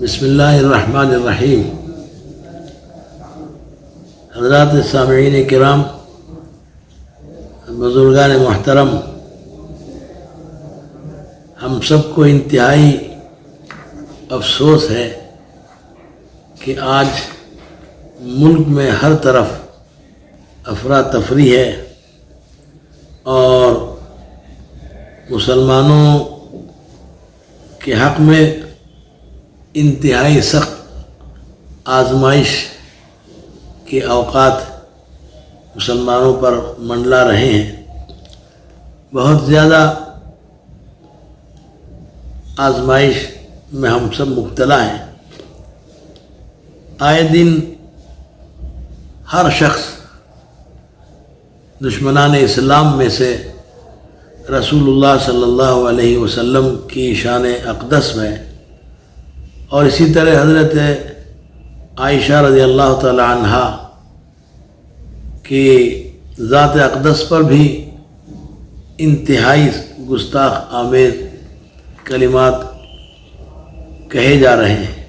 بسم اللہ الرحمن الرحیم۔ حضرات سامعین کرام، بزرگان محترم، ہم سب کو انتہائی افسوس ہے کہ آج ملک میں ہر طرف افراتفری ہے اور مسلمانوں کے حق میں انتہائی سخت آزمائش کے اوقات مسلمانوں پر منڈلا رہے ہیں۔ بہت زیادہ آزمائش میں ہم سب مبتلا ہیں۔ آئے دن ہر شخص دشمنان اسلام میں سے رسول اللہ صلی اللہ علیہ وسلم کی شان اقدس میں اور اسی طرح حضرت عائشہ رضی اللہ تعالی عنہا کی ذات اقدس پر بھی انتہائی گستاخ آمیز کلمات کہے جا رہے ہیں۔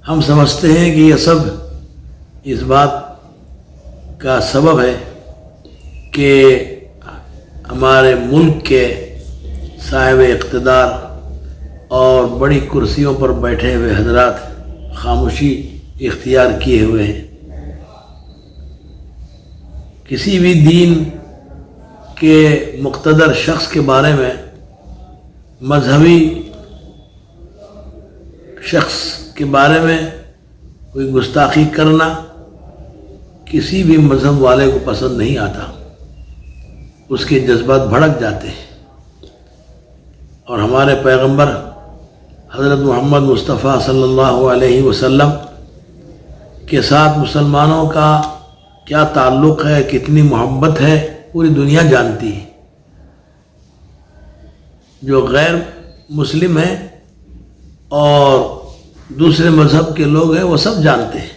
ہم سمجھتے ہیں کہ یہ سب اس بات کا سبب ہے کہ ہمارے ملک کے صاحب اقتدار اور بڑی کرسیوں پر بیٹھے ہوئے حضرات خاموشی اختیار کیے ہوئے ہیں۔ کسی بھی دین کے مقتدر شخص کے بارے میں، مذہبی شخص کے بارے میں کوئی گستاخی کرنا کسی بھی مذہب والے کو پسند نہیں آتا، اس کے جذبات بھڑک جاتے ہیں۔ اور ہمارے پیغمبر حضرت محمد مصطفیٰ صلی اللہ علیہ وسلم کے ساتھ مسلمانوں کا کیا تعلق ہے، کتنی محبت ہے، پوری دنیا جانتی ہے۔ جو غیر مسلم ہیں اور دوسرے مذہب کے لوگ ہیں وہ سب جانتے ہیں۔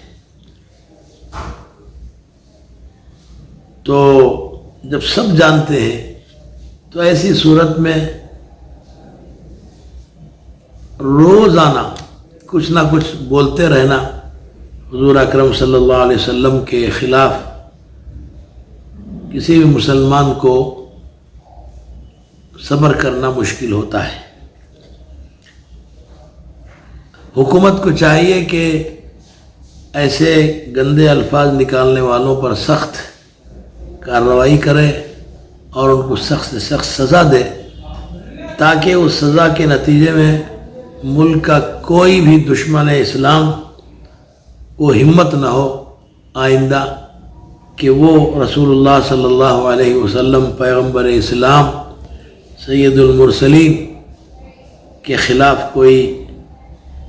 تو جب سب جانتے ہیں تو ایسی صورت میں روزانہ کچھ نہ کچھ بولتے رہنا حضور اکرم صلی اللہ علیہ وسلم کے خلاف کسی بھی مسلمان کو صبر کرنا مشکل ہوتا ہے۔ حکومت کو چاہیے کہ ایسے گندے الفاظ نکالنے والوں پر سخت کارروائی کرے اور ان کو سخت سے سخت سزا دے، تاکہ اس سزا کے نتیجے میں ملک کا کوئی بھی دشمن اسلام کو ہمت نہ ہو آئندہ کہ وہ رسول اللہ صلی اللہ علیہ وسلم پیغمبر اسلام سید المرسلین کے خلاف کوئی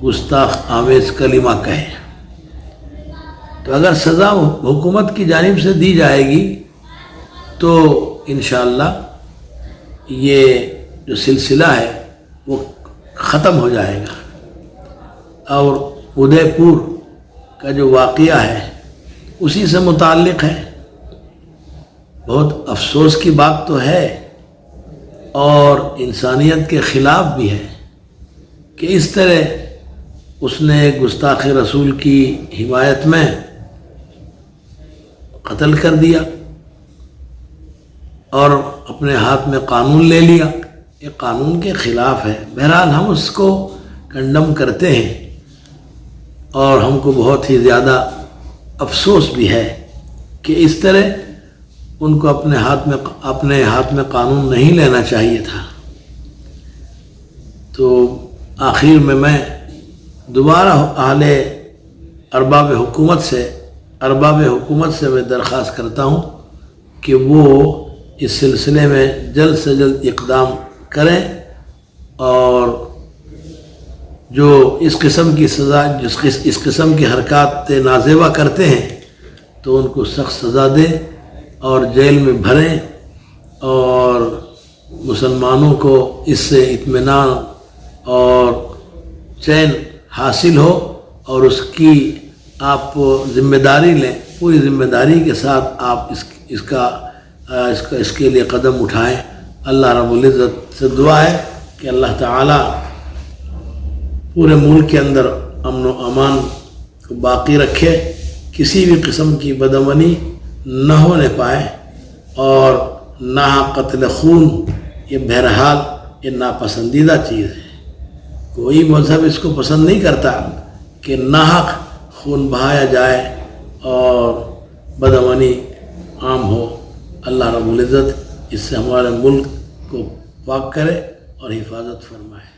گستاخ آمیز کلمہ کہے۔ تو اگر سزا حکومت کی جانب سے دی جائے گی تو انشاءاللہ یہ جو سلسلہ ہے وہ ختم ہو جائے گا۔ اور ادے پور کا جو واقعہ ہے اسی سے متعلق ہے۔ بہت افسوس کی بات تو ہے اور انسانیت کے خلاف بھی ہے کہ اس طرح اس نے گستاخ رسول کی حمایت میں قتل کر دیا اور اپنے ہاتھ میں قانون لے لیا۔ یہ قانون کے خلاف ہے۔ بہرحال ہم اس کو کنڈم کرتے ہیں اور ہم کو بہت ہی زیادہ افسوس بھی ہے کہ اس طرح ان کو اپنے ہاتھ میں قانون نہیں لینا چاہیے تھا۔ تو آخر میں دوبارہ اہل ارباب حکومت سے میں درخواست کرتا ہوں کہ وہ اس سلسلے میں جلد سے جلد اقدام کریں اور جو اس قسم کی سزا اس قسم کی حرکات نازیبہ کرتے ہیں تو ان کو سخت سزا دیں اور جیل میں بھریں اور مسلمانوں کو اس سے اطمینان اور چین حاصل ہو اور اس کی آپ ذمہ داری لیں، پوری ذمہ داری کے ساتھ آپ اس کے لیے قدم اٹھائیں۔ اللہ رب العزت سے دعا ہے کہ اللہ تعالی پورے ملک کے اندر امن و امان کو باقی رکھے، کسی بھی قسم کی بدامنی نہ ہونے پائے، اور نہ قتل خون یہ بہرحال یہ ناپسندیدہ چیز ہے۔ کوئی مذہب اس کو پسند نہیں کرتا کہ ناحق خون بہایا جائے اور بدامنی عام ہو۔ اللہ رب العزت اس سے ہمارے ملک کو پاک کرے اور حفاظت فرمائے۔